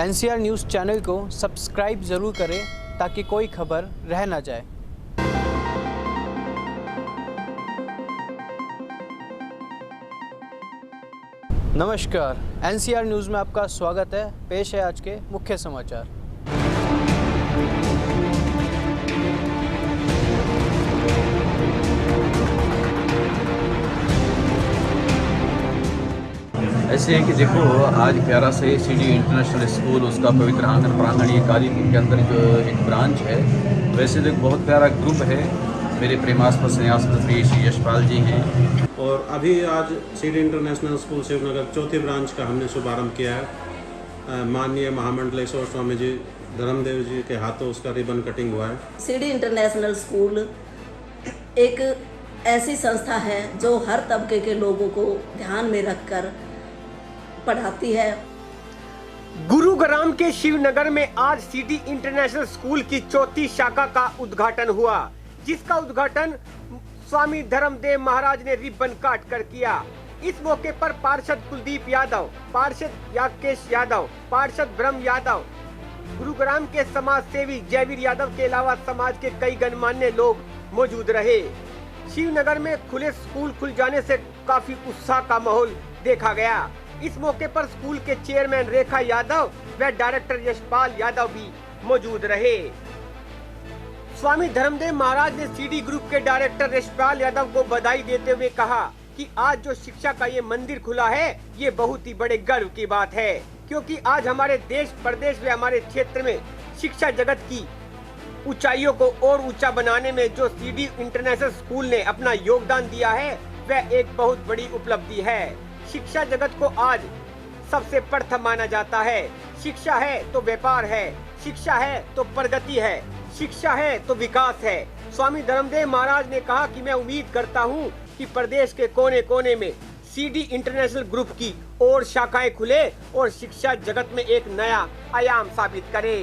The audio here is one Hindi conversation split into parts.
एनसीआर न्यूज़ चैनल को सब्सक्राइब ज़रूर करें ताकि कोई खबर रह ना जाए। नमस्कार, एनसीआर न्यूज़ में आपका स्वागत है। पेश है आज के मुख्य समाचार। ऐसे है कि देखो, आज 11 से सीडी इंटरनेशनल स्कूल उसका पवित्र आंगन प्रांगण ये कालीपुर के अंदर जो एक ब्रांच है, वैसे तो बहुत प्यारा ग्रुप है। मेरे प्रेमास्पद स्नेहास्पद प्रिय श्री यशपाल जी हैं। और अभी आज सीडी इंटरनेशनल स्कूल शिवनगर चौथी ब्रांच का हमने शुभारंभ किया है। माननीय महामंडलेश्वर स्वामी जी धर्मदेव जी के हाथों उसका रिबन कटिंग हुआ है। सीडी इंटरनेशनल स्कूल एक ऐसी संस्था है जो हर तबके के लोगों को ध्यान में रखकर पढ़ाती है। गुरुग्राम के शिवनगर में आज सीडी इंटरनेशनल स्कूल की चौथी शाखा का उद्घाटन हुआ, जिसका उद्घाटन स्वामी धर्मदेव महाराज ने रिबन काट कर किया। इस मौके पर पार्षद कुलदीप यादव, पार्षद याकेश यादव, पार्षद ब्रह्म यादव, गुरुग्राम के समाज सेवी जयवीर यादव के अलावा समाज के कई गणमान्य लोग मौजूद रहे। शिवनगर में खुले स्कूल खुल जाने से काफी उत्साह का माहौल देखा गया। इस मौके पर स्कूल के चेयरमैन रेखा यादव व डायरेक्टर यशपाल यादव भी मौजूद रहे। स्वामी धर्मदेव महाराज ने सीडी ग्रुप के डायरेक्टर यशपाल यादव को बधाई देते हुए कहा कि आज जो शिक्षा का ये मंदिर खुला है, ये बहुत ही बड़े गर्व की बात है, क्योंकि आज हमारे देश प्रदेश व हमारे क्षेत्र में शिक्षा जगत की ऊंचाइयों को और ऊंचा बनाने में जो सीडी इंटरनेशनल स्कूल ने अपना योगदान दिया है, वह एक बहुत बड़ी उपलब्धि है। शिक्षा जगत को आज सबसे प्रथम माना जाता है। शिक्षा है तो व्यापार है, शिक्षा है तो प्रगति है, शिक्षा है तो विकास है। स्वामी धर्मदेव महाराज ने कहा कि मैं उम्मीद करता हूँ कि प्रदेश के कोने कोने में सीडी इंटरनेशनल ग्रुप की और शाखाएं खुले और शिक्षा जगत में एक नया आयाम साबित करे।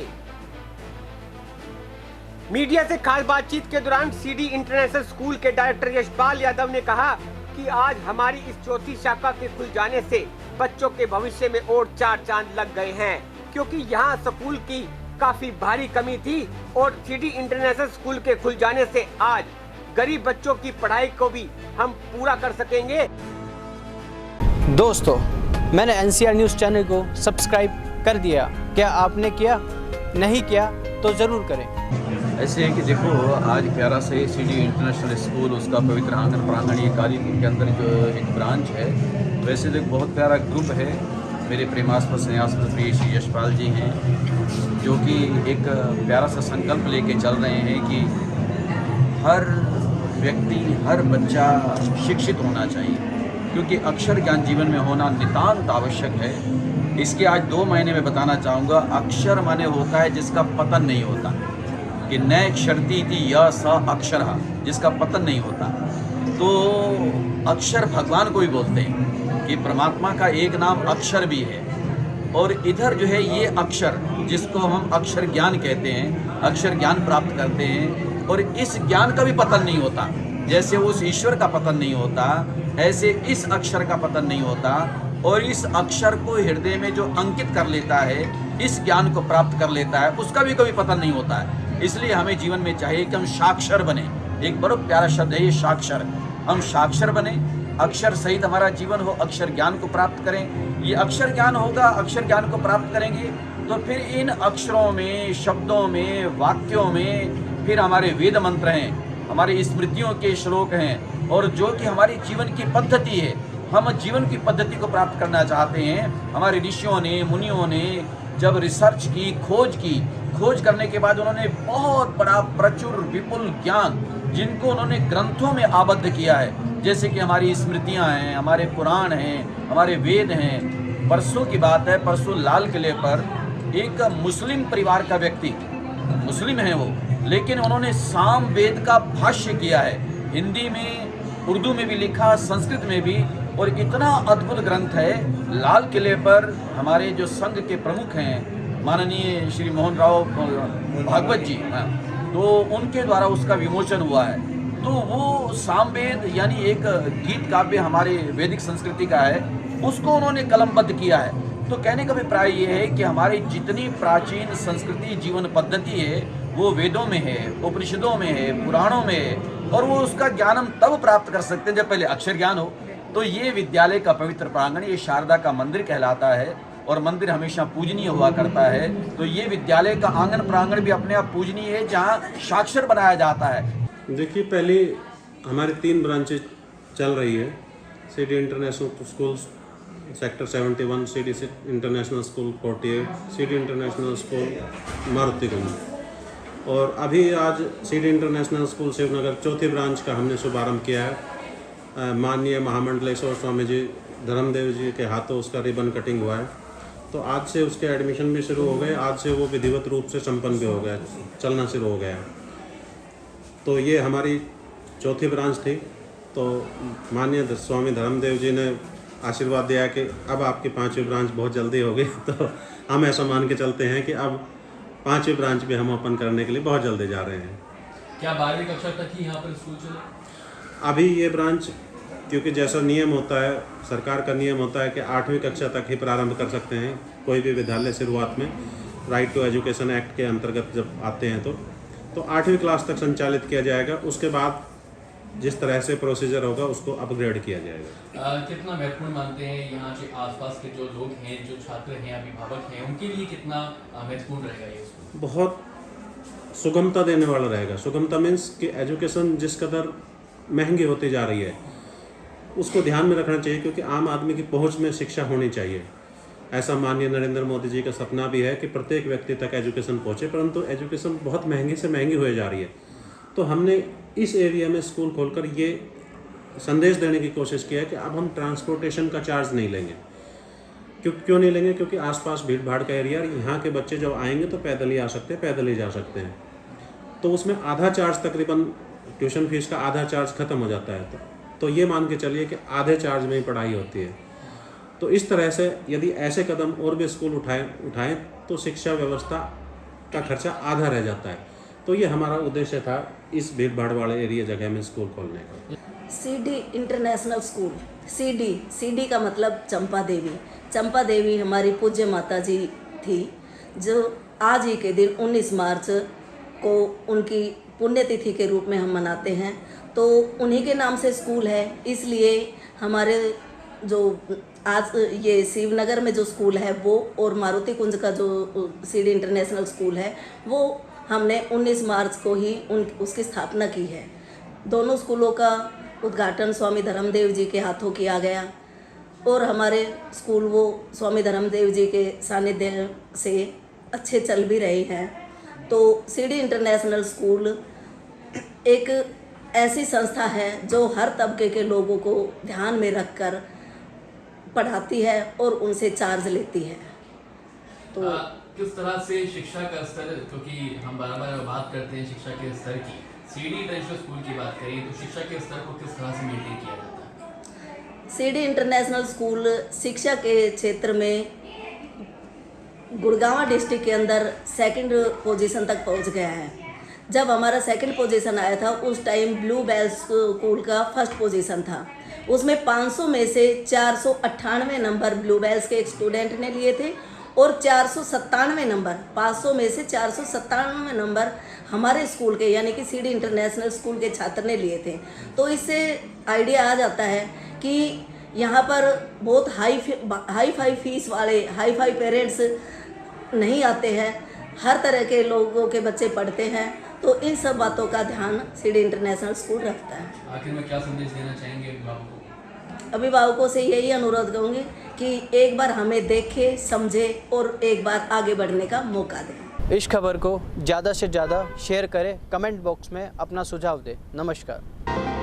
मीडिया से खास बातचीत के दौरान सीडी इंटरनेशनल स्कूल के डायरेक्टर यशपाल यादव ने कहा कि आज हमारी इस चौथी शाखा के खुल जाने से बच्चों के भविष्य में और चार चांद लग गए हैं, क्योंकि यहाँ स्कूल की काफी भारी कमी थी और सीडी इंटरनेशनल स्कूल के खुल जाने से आज गरीब बच्चों की पढ़ाई को भी हम पूरा कर सकेंगे। दोस्तों, मैंने एनसीआर न्यूज़ चैनल को सब्सक्राइब कर दिया। क्या आपने किया? नहीं किया तो ज़रूर करें। ऐसे है कि देखो, आज 11 से सीडी इंटरनेशनल स्कूल उसका पवित्र आंगन प्रांगण ये कालीपुर के अंदर जो एक ब्रांच है, वैसे तो बहुत प्यारा ग्रुप है। मेरे प्रेमास्पद स्नेहास्पद प्रिय श्री यशपाल जी हैं, जो कि एक प्यारा सा संकल्प लेके चल रहे हैं कि हर व्यक्ति, हर बच्चा शिक्षित होना चाहिए, क्योंकि अक्षर ज्ञान जीवन में होना नितांत आवश्यक है। इसके आज 2 महीने में बताना चाहूँगा। अक्षर माने होता है जिसका पतन नहीं होता, कि न क्षरती थी यह स अक्षर, जिसका पतन नहीं होता। तो अक्षर भगवान को भी बोलते हैं कि परमात्मा का एक नाम अक्षर भी है। और इधर जो है ये अक्षर, जिसको हम अक्षर ज्ञान कहते हैं, अक्षर ज्ञान प्राप्त करते हैं, और इस ज्ञान का भी पतन नहीं होता। जैसे उस ईश्वर का पतन नहीं होता, ऐसे इस अक्षर का पतन नहीं होता। और इस अक्षर को हृदय में जो अंकित कर लेता है, इस ज्ञान को प्राप्त कर लेता है, उसका भी कभी पतन नहीं होता है। इसलिए हमें जीवन में चाहिए कि हम साक्षर बने। एक बड़ा प्यारा शब्द है ये, साक्षर। हम साक्षर बने, अक्षर सहित हमारा जीवन हो, अक्षर ज्ञान को प्राप्त करें। ये अक्षर ज्ञान होगा, अक्षर ज्ञान को प्राप्त करेंगे तो फिर इन अक्षरों में, शब्दों में, वाक्यों में फिर हमारे वेद मंत्र हैं, हमारी स्मृतियों के श्लोक हैं, और जो कि हमारी जीवन की पद्धति है। हम जीवन की पद्धति को प्राप्त करना चाहते हैं। हमारे ऋषियों ने, मुनियों ने जब रिसर्च की, खोज करने के बाद उन्होंने बहुत बड़ा प्रचुर विपुल ज्ञान, जिनको उन्होंने ग्रंथों में आबद्ध किया है, जैसे कि हमारी स्मृतियां हैं, हमारे पुराण हैं, हमारे वेद हैं। परसों की बात है, परसों लाल किले पर एक मुस्लिम परिवार का व्यक्ति, मुस्लिम है वो, लेकिन उन्होंने साम वेद का भाष्य किया है, हिंदी में, उर्दू में भी लिखा, संस्कृत में भी। और इतना अद्भुत ग्रंथ है। लाल किले पर हमारे जो संघ के प्रमुख हैं, माननीय श्री मोहन राव भागवत जी, तो उनके द्वारा उसका विमोचन हुआ है। तो वो सामवेद यानी एक गीत काव्य हमारे वैदिक संस्कृति का है, उसको उन्होंने कलमबद्ध किया है। तो कहने का अभिप्राय ये है कि हमारी जितनी प्राचीन संस्कृति जीवन पद्धति है वो वेदों में है, उपनिषदों में है, पुराणों में है, और वो उसका ज्ञान हम तब प्राप्त कर सकते हैं जब पहले अक्षर ज्ञान हो। तो ये विद्यालय का पवित्र प्रांगण, ये शारदा का मंदिर कहलाता है, और मंदिर हमेशा पूजनीय हुआ करता है। तो ये विद्यालय का आंगन प्रांगण भी अपने आप पूजनीय है, जहाँ साक्षर बनाया जाता है। देखिए, पहले हमारी 3 ब्रांचेज चल रही है। City international school sector 71, city international school 48, city international school Marutiganj, और अभी आज सिटी इंटरनेशनल स्कूल शिवनगर चौथी ब्रांच का हमने शुभारंभ किया है। माननीय महामंडलेश्वर स्वामी जी धर्मदेव जी के हाथों उसका रिबन कटिंग हुआ है। तो आज से उसके एडमिशन भी शुरू हो गए, आज से वो विधिवत रूप से संपन्न भी हो गया, चलना शुरू हो गया। तो ये हमारी चौथी ब्रांच थी। तो माननीय स्वामी धर्मदेव जी ने आशीर्वाद दिया कि अब आपकी 5वीं ब्रांच बहुत जल्दी होगी। तो हम ऐसा मान के चलते हैं कि अब 5वीं ब्रांच भी हम ओपन करने के लिए बहुत जल्दी जा रहे हैं। क्या 12वीं कक्षा तक ही यहाँ पर स्कूल चले? अभी ये ब्रांच, क्योंकि जैसा नियम होता है, सरकार का नियम होता है कि 8वीं कक्षा तक ही प्रारंभ कर सकते हैं कोई भी विद्यालय शुरुआत में, राइट टू एजुकेशन एक्ट के अंतर्गत जब आते हैं तो 8वीं क्लास तक संचालित किया जाएगा। उसके बाद जिस तरह से प्रोसीजर होगा उसको अपग्रेड किया जाएगा। कितना महत्वपूर्ण मानते हैं यहाँ के आसपास के जो लोग हैं, जो छात्र हैं, अभिभावक हैं, उनके लिए कितना महत्वपूर्ण रहेगा ये स्कूल? बहुत सुगमता देने वाला रहेगा। सुगमता मीन्स कि एजुकेशन जिस कदर महंगी होती जा रही है उसको ध्यान में रखना चाहिए, क्योंकि आम आदमी की पहुंच में शिक्षा होनी चाहिए। ऐसा माननीय नरेंद्र मोदी जी का सपना भी है कि प्रत्येक व्यक्ति तक एजुकेशन पहुंचे, परंतु एजुकेशन बहुत महंगी से महंगी होए जा रही है। तो हमने इस एरिया में स्कूल खोलकर ये संदेश देने की कोशिश किया है कि अब हम ट्रांसपोर्टेशन का चार्ज नहीं लेंगे। क्यों नहीं लेंगे? क्योंकि आसपास भीड़ भाड़ का एरिया, यहाँ के बच्चे जब आएंगे तो पैदल ही आ सकते हैं, पैदल ही जा सकते हैं। तो उसमें आधा चार्ज तकरीबन ट्यूशन फीस का आधा चार्ज खत्म हो जाता है। तो ये मान के चलिए कि आधे चार्ज में ही पढ़ाई होती है। तो इस तरह से यदि ऐसे कदम और भी स्कूल उठाएं तो शिक्षा व्यवस्था का खर्चा आधा रह जाता है। तो ये हमारा उद्देश्य था इस भीड़ भाड़ वाले एरिया जगह में स्कूल खोलने का। सीडी इंटरनेशनल स्कूल, सीडी का मतलब चंपा देवी। चंपा देवी हमारी पूज्य माता जी थी, जो आज ही के दिन 19 मार्च को उनकी पुण्यतिथि के रूप में हम मनाते हैं। तो उन्हीं के नाम से स्कूल है, इसलिए हमारे जो आज ये शिवनगर में जो स्कूल है वो, और मारुति कुंज का जो सीडी इंटरनेशनल स्कूल है वो हमने 19 मार्च को ही उसकी स्थापना की है। दोनों स्कूलों का उद्घाटन स्वामी धर्मदेव जी के हाथों किया गया, और हमारे स्कूल वो स्वामी धर्मदेव जी के सानिध्य से अच्छे चल भी रहे हैं। तो सीडी इंटरनेशनल स्कूल एक ऐसी संस्था है जो हर तबके के लोगों को ध्यान में रखकर पढ़ाती है और उनसे चार्ज लेती है। तो किस तरह से शिक्षा का स्तर, क्योंकि हम बार बात करते हैं शिक्षा के स्तर की, सीडी इंटरनेशनल स्कूल की बात करें तो शिक्षा के स्तर को किस तरह से मेंटेन किया जाता है? सीडी इंटरनेशनल स्कूल शिक्षा के क्षेत्र में गुड़गांव डिस्ट्रिक्ट के अंदर 2nd पोजीशन तक पहुंच गया है। जब हमारा 2nd पोजीशन आया था उस टाइम ब्लू बेल स्कूल का 1st पोजीशन था। उसमें 500 में से 498 नंबर ब्लू बेल्स के एक स्टूडेंट ने लिए थे, और 497 नंबर, 500 में से 497 नंबर हमारे स्कूल के यानी कि सीडी इंटरनेशनल स्कूल के छात्र ने लिए थे। तो इससे आइडिया आ जाता है कि यहाँ पर बहुत हाई फाई फीस वाले हाई फाई पेरेंट्स नहीं आते हैं, हर तरह के लोगों के बच्चे पढ़ते हैं। तो इन सब बातों का ध्यान सीडी इंटरनेशनल स्कूल रखता है। आखिर में क्या संदेश देना चाहेंगे अभिभावकों? अभिभावकों से यही अनुरोध करूँगी कि एक बार हमें देखे, समझे और एक बार आगे बढ़ने का मौका दें। इस खबर को ज़्यादा से ज़्यादा शेयर करें, कमेंट बॉक्स में अपना सुझाव दें। नमस्कार।